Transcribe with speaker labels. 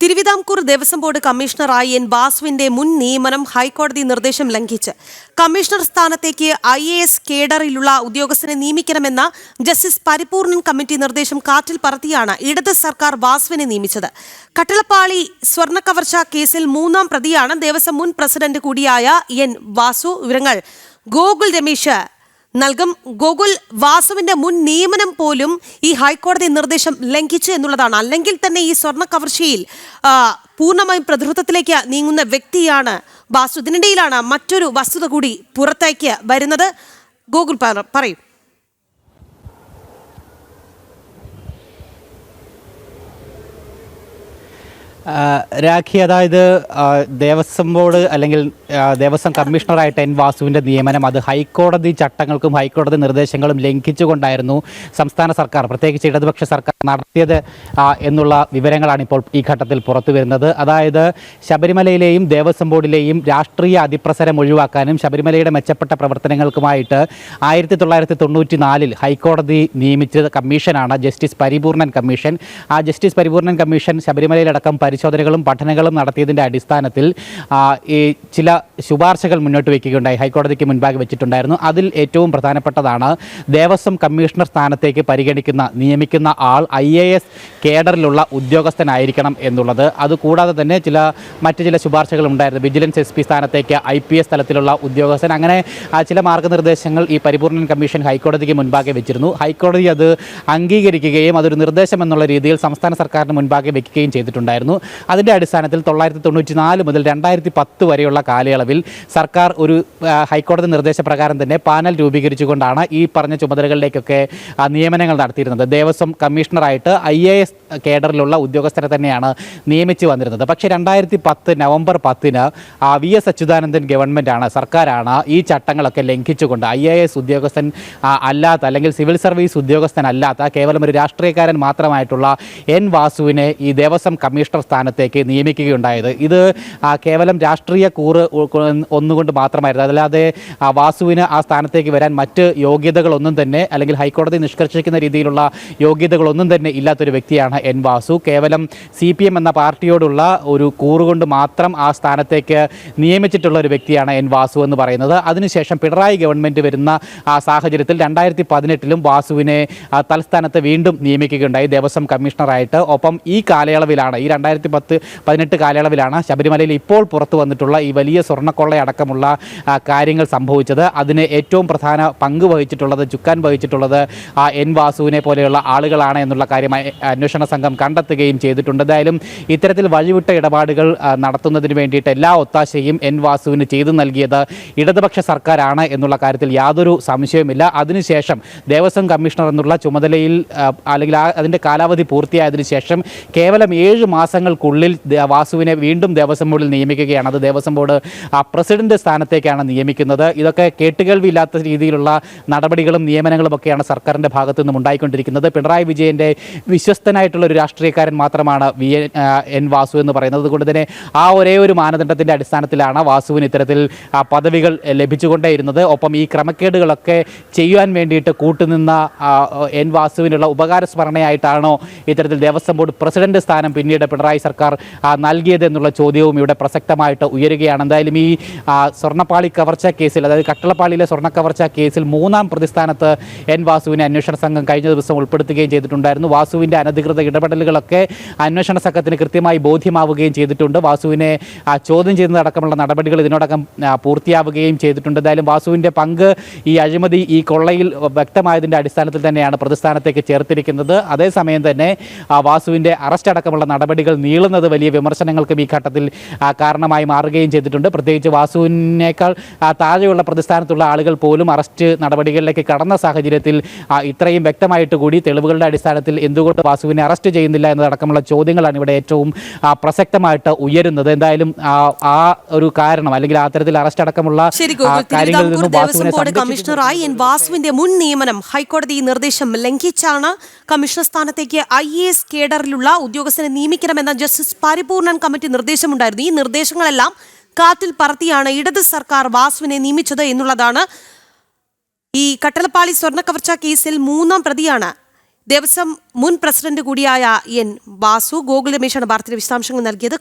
Speaker 1: Thiruvithamkoor Devaswom board കമ്മീഷണറായി N വാസുവിന്റെ മുൻ നിയമനം ഹൈക്കോടതി നിർദ്ദേശം ലംഘിച്ച് കമ്മീഷണർ സ്ഥാനത്തേക്ക് IAS കേഡറിലുള്ള ഉദ്യോഗസ്ഥനെ നിയമിക്കണമെന്ന ജസ്റ്റിസ് പരിപൂർണൻ കമ്മിറ്റി നിർദ്ദേശം കാറ്റിൽ പറത്തിയാണ് ഇടത് സർക്കാർ വാസുവിനെ നിയമിച്ചത്. കട്ടളപ്പാളി സ്വർണ്ണക്കവർച്ച കേസിൽ മൂന്നാം പ്രതിയാണ് ദേവസ്വം മുൻ പ്രസിഡന്റ് കൂടിയായ എൻ വാസു. വിവരങ്ങൾ ഗോകുൽ രമേശ് നൽകും. ഗോകുൽ, വാസുവിന്റെ മുൻ നിയമനം പോലും ഈ ഹൈക്കോടതി നിർദ്ദേശം ലംഘിച്ചു എന്നുള്ളതാണ്. അല്ലെങ്കിൽ തന്നെ ഈ സ്വർണ്ണ കവർച്ചയിൽ പൂർണ്ണമായും പ്രതിരോധത്തിലേക്ക് നീങ്ങുന്ന വ്യക്തിയാണ് വാസു. ഇതിനിടയിലാണ് മറ്റൊരു വസ്തുത കൂടി പുറത്തേക്ക് വരുന്നത്. ഗോകുൽ പറയൂ.
Speaker 2: രാഖി, അതായത് ദേവസ്വം ബോർഡ് അല്ലെങ്കിൽ ദേവസ്വം കമ്മീഷണറായിട്ട് എൻ വാസുവിൻ്റെ നിയമനം അത് ഹൈക്കോടതി ചട്ടങ്ങൾക്കും ഹൈക്കോടതി നിർദ്ദേശങ്ങളും ലംഘിച്ചുകൊണ്ടായിരുന്നു സംസ്ഥാന സർക്കാർ, പ്രത്യേകിച്ച് ഇടതുപക്ഷ സർക്കാർ നടത്തിയത് എന്നുള്ള വിവരങ്ങളാണ് ഇപ്പോൾ ഈ ഘട്ടത്തിൽ പുറത്തു വരുന്നത്. അതായത് ശബരിമലയിലെയും ദേവസ്വം ബോർഡിലെയും രാഷ്ട്രീയ അതിപ്രസരം ഒഴിവാക്കാനും ശബരിമലയുടെ മെച്ചപ്പെട്ട പ്രവർത്തനങ്ങൾക്കുമായിട്ട് 1994 ഹൈക്കോടതി നിയമിച്ച കമ്മീഷനാണ് ജസ്റ്റിസ് പരിപൂർണൻ കമ്മീഷൻ. ആ ജസ്റ്റിസ് പരിപൂർണൻ കമ്മീഷൻ ശബരിമലയിലടക്കം പരിശോധനകളും പഠനങ്ങളും നടത്തിയതിൻ്റെ അടിസ്ഥാനത്തിൽ ഈ ചില ശുപാർശകൾ മുന്നോട്ട് വയ്ക്കുകയുണ്ടായി, ഹൈക്കോടതിക്ക് മുൻപാകെ വെച്ചിട്ടുണ്ടായിരുന്നു. അതിൽ ഏറ്റവും പ്രധാനപ്പെട്ടതാണ് ദേവസ്വം കമ്മീഷണർ സ്ഥാനത്തേക്ക് നിയമിക്കുന്ന ആൾ IAS കേഡറിലുള്ള ഉദ്യോഗസ്ഥനായിരിക്കണം എന്നുള്ളത്. അതുകൂടാതെ തന്നെ മറ്റ് ചില ശുപാർശകൾ ഉണ്ടായിരുന്നു. വിജിലൻസ് SP സ്ഥാനത്തേക്ക് IPS തലത്തിലുള്ള ഉദ്യോഗസ്ഥൻ, അങ്ങനെ ചില മാർഗ്ഗനിർദ്ദേശങ്ങൾ ഈ പരിപൂർണൻ കമ്മീഷൻ ഹൈക്കോടതിക്ക് മുൻപാകെ വെച്ചിരുന്നു. ഹൈക്കോടതി അത് അംഗീകരിക്കുകയും അതൊരു നിർദ്ദേശം എന്നുള്ള രീതിയിൽ സംസ്ഥാന സർക്കാരിന് മുൻപാകെ വയ്ക്കുകയും ചെയ്തിട്ടുണ്ടായിരുന്നു. അതിൻ്റെ അടിസ്ഥാനത്തിൽ 1994 മുതൽ 2010 വരെയുള്ള കാലയളവിൽ സർക്കാർ ഒരു ഹൈക്കോടതി നിർദ്ദേശപ്രകാരം തന്നെ പാനൽ രൂപീകരിച്ചുകൊണ്ടാണ് ഈ പറഞ്ഞ ചുമതലകളിലേക്കൊക്കെ നിയമനങ്ങൾ നടത്തിയിരുന്നത്. ദേവസ്വം കമ്മീഷണറായിട്ട് IAS കേഡറിലുള്ള ഉദ്യോഗസ്ഥരെ തന്നെയാണ് നിയമിച്ചു വന്നിരുന്നത്. പക്ഷേ 2010 നവംബർ 10 VS അച്യുതാനന്ദൻ ഗവൺമെൻറ്റാണ്, സർക്കാരാണ് ഈ ചട്ടങ്ങളൊക്കെ ലംഘിച്ചുകൊണ്ട് IAS ഉദ്യോഗസ്ഥൻ അല്ലാത്ത അല്ലെങ്കിൽ സിവിൽ സർവീസ് ഉദ്യോഗസ്ഥനല്ലാത്ത കേവലം ഒരു രാഷ്ട്രീയക്കാരൻ മാത്രമായിട്ടുള്ള എൻ വാസുവിനെ ഈ ദേവസ്വം കമ്മീഷണർ സ്ഥാനത്തേക്ക് നിയമിക്കുകയുണ്ടായത്. ഇത് കേവലം രാഷ്ട്രീയ കൂറ് ഒന്നുകൊണ്ട് മാത്രമായിരുന്നു. അല്ലാതെ വാസുവിന് ആ സ്ഥാനത്തേക്ക് വരാൻ മറ്റ് യോഗ്യതകളൊന്നും തന്നെ അല്ലെങ്കിൽ ഹൈക്കോടതി നിഷ്കർഷിക്കുന്ന രീതിയിലുള്ള യോഗ്യതകളൊന്നും തന്നെ ഇല്ലാത്തൊരു വ്യക്തിയാണ് എൻ വാസു. കേവലം CPM എന്ന പാർട്ടിയോടുള്ള ഒരു കൂറുകൊണ്ട് മാത്രം ആ സ്ഥാനത്തേക്ക് നിയമിച്ചിട്ടുള്ള ഒരു വ്യക്തിയാണ് എൻ വാസു എന്ന് പറയുന്നത്. അതിനുശേഷം പിണറായി ഗവൺമെൻറ് വരുന്ന സാഹചര്യത്തിൽ 2018 വാസുവിനെ തലസ്ഥാനത്ത് വീണ്ടും നിയമിക്കുകയുണ്ടായി ദേവസ്വം കമ്മീഷണറായിട്ട്. ഒപ്പം ഈ കാലയളവിലാണ്, ഈ 2010-18 കാലയളവിലാണ് ശബരിമലയിൽ ഇപ്പോൾ പുറത്തു വന്നിട്ടുള്ള ഈ വലിയ സ്വർണ്ണക്കൊള്ളയടക്കമുള്ള കാര്യങ്ങൾ സംഭവിച്ചത്. അതിന് ഏറ്റവും പ്രധാന പങ്ക് വഹിച്ചിട്ടുള്ളത്, ചുക്കാൻ വഹിച്ചിട്ടുള്ളത് എൻ വാസുവിനെ പോലെയുള്ള ആളുകളാണ് എന്നുള്ള കാര്യമായി അന്വേഷണ സംഘം കണ്ടെത്തുകയും ചെയ്തിട്ടുണ്ട്. എന്തായാലും ഇത്തരത്തിൽ വഴിവിട്ട ഇടപാടുകൾ നടത്തുന്നതിന് വേണ്ടിയിട്ട് എല്ലാ ഒത്താശയും എൻ വാസുവിന് ചെയ്തു നൽകിയത് ഇടതുപക്ഷ സർക്കാരാണ് എന്നുള്ള കാര്യത്തിൽ യാതൊരു സംശയവുമില്ല. അതിനുശേഷം ദേവസ്വം കമ്മീഷണർ എന്നുള്ള ചുമതലയിൽ അല്ലെങ്കിൽ അതിൻ്റെ കാലാവധി പൂർത്തിയായതിനു ശേഷം കേവലം 7 മാസങ്ങൾക്കുള്ളിൽ വാസുവിനെ വീണ്ടും ദേവസ്വം ബോർഡിൽ നിയമിക്കുകയാണ്. അത് ദേവസ്വം ബോർഡ് പ്രസിഡന്റ് സ്ഥാനത്തേക്കാണ് നിയമിക്കുന്നത്. ഇതൊക്കെ കേട്ടുകേൾവിയില്ലാത്ത രീതിയിലുള്ള നടപടികളും നിയമനങ്ങളും ഒക്കെയാണ് സർക്കാരിൻ്റെ ഭാഗത്തു നിന്നും ഉണ്ടായിക്കൊണ്ടിരിക്കുന്നത്. പിണറായി വിജയൻ്റെ വിശ്വസ്തനായിട്ടുള്ള ഒരു രാഷ്ട്രീയക്കാരൻ മാത്രമാണ് എൻ വാസു എന്ന് പറയുന്നത്. അതുകൊണ്ട് തന്നെ ആ ഒരേ ഒരു മാനദണ്ഡത്തിൻ്റെ അടിസ്ഥാനത്തിലാണ് വാസുവിന് ഇത്തരത്തിൽ പദവികൾ ലഭിച്ചുകൊണ്ടേയിരുന്നത്. ഒപ്പം ഈ ക്രമക്കേടുകളൊക്കെ ചെയ്യാൻ വേണ്ടിയിട്ട് കൂട്ടുനിന്ന എൻ വാസുവിനുള്ള ഉപകാരസ്മരണയായിട്ടാണോ ഇത്തരത്തിൽ ദേവസ്വം ബോർഡ് പ്രസിഡന്റ് സ്ഥാനം പിന്നീട് പിണറായി സർക്കാർ നൽകിയതെന്നുള്ള ചോദ്യവും ഇവിടെ പ്രസക്തമായിട്ട് ഉയരുകയാണ്. എന്തായാലും ഈ സ്വർണ്ണപ്പാളി കവർച്ച കേസിൽ, അതായത് കട്ടളപ്പാളിയിലെ സ്വർണ്ണ കവർച്ച കേസിൽ 3ാം പ്രതിസ്ഥാനത്ത് എൻ വാസുവിനെ അന്വേഷണ സംഘം കഴിഞ്ഞ ദിവസം ഉൾപ്പെടുത്തുകയും ചെയ്തിട്ടുണ്ടായിരുന്നു. വാസുവിൻ്റെ അനധികൃത ഇടപെടലുകളൊക്കെ അന്വേഷണ സംഘത്തിന് കൃത്യമായി ബോധ്യമാവുകയും ചെയ്തിട്ടുണ്ട്. വാസുവിനെ ചോദ്യം ചെയ്യുന്നതടക്കമുള്ള നടപടികൾ ഇതിനോടകം പൂർത്തിയാവുകയും ചെയ്തിട്ടുണ്ട്. എന്തായാലും വാസുവിൻ്റെ പങ്ക് ഈ അഴിമതി, ഈ കൊള്ളയിൽ വ്യക്തമായതിൻ്റെ അടിസ്ഥാനത്തിൽ തന്നെയാണ് പ്രതിസ്ഥാനത്തേക്ക് ചേർത്തിരിക്കുന്നത്. അതേസമയം തന്നെ വാസുവിൻ്റെ അറസ്റ്റ് അടക്കമുള്ള നടപടികൾ നീളുന്നത് വലിയ വിമർശനങ്ങൾക്കും ഈ ഘട്ടത്തിൽ കാരണമായി മാറുകയും ചെയ്തിട്ടുണ്ട്. പ്രത്യേകിച്ച് വാസുവിനേക്കാൾ താഴെയുള്ള പ്രതിസ്ഥാനത്തുള്ള ആളുകൾ പോലും അറസ്റ്റ് നടപടികളിലേക്ക് കടന്ന സാഹചര്യത്തിൽ ഇത്രയും വ്യക്തമായിട്ട് കൂടി തെളിവുകളുടെ അടിസ്ഥാനത്തിൽ എന്തുകൊണ്ട് വാസുവിനെ അറസ്റ്റ് ചെയ്യുന്നില്ല എന്നതടക്കമുള്ള ചോദ്യങ്ങളാണ് ഇവിടെ ഏറ്റവും പ്രസക്തമായിട്ട് ഉയരുന്നത്. എന്തായാലും ആ ഒരു കാരണം അല്ലെങ്കിൽ അത്തരത്തിൽ അറസ്റ്റ് അടക്കമുള്ള കാര്യങ്ങളിൽ നിന്നും
Speaker 1: കമ്മീഷണറായി എൻ വാസുവിന്റെ മുൻ നിയമനം ഹൈക്കോടതി നിർദ്ദേശം ലംഘിച്ചാണ്. കമ്മീഷണർ സ്ഥാനത്തേക്ക് IAS കേഡറിലുള്ള ഉദ്യോഗസ്ഥനെ നിയമിക്കണമെന്ന ജസ്റ്റിസ് പരിപൂർണൻ കമ്മിറ്റി നിർദ്ദേശമുണ്ടായിരുന്നു. ഈ നിർദ്ദേശങ്ങളെല്ലാം കാറ്റിൽ പറത്തിയാണ് ഇടത് സർക്കാർ വാസുവിനെ നിയമിച്ചത് എന്നുള്ളതാണ്. ഈ കട്ടളപ്പാളി സ്വർണ്ണക്കവർച്ച കേസിൽ 3ാം പ്രതിയാണ് ദേവസ്വം മുൻ പ്രസിഡന്റ് കൂടിയായ എൻ വാസു ഗോകുൽ രമേശാണ് വാർത്തയുടെ വിശദാംശങ്ങൾ നൽകിയത്.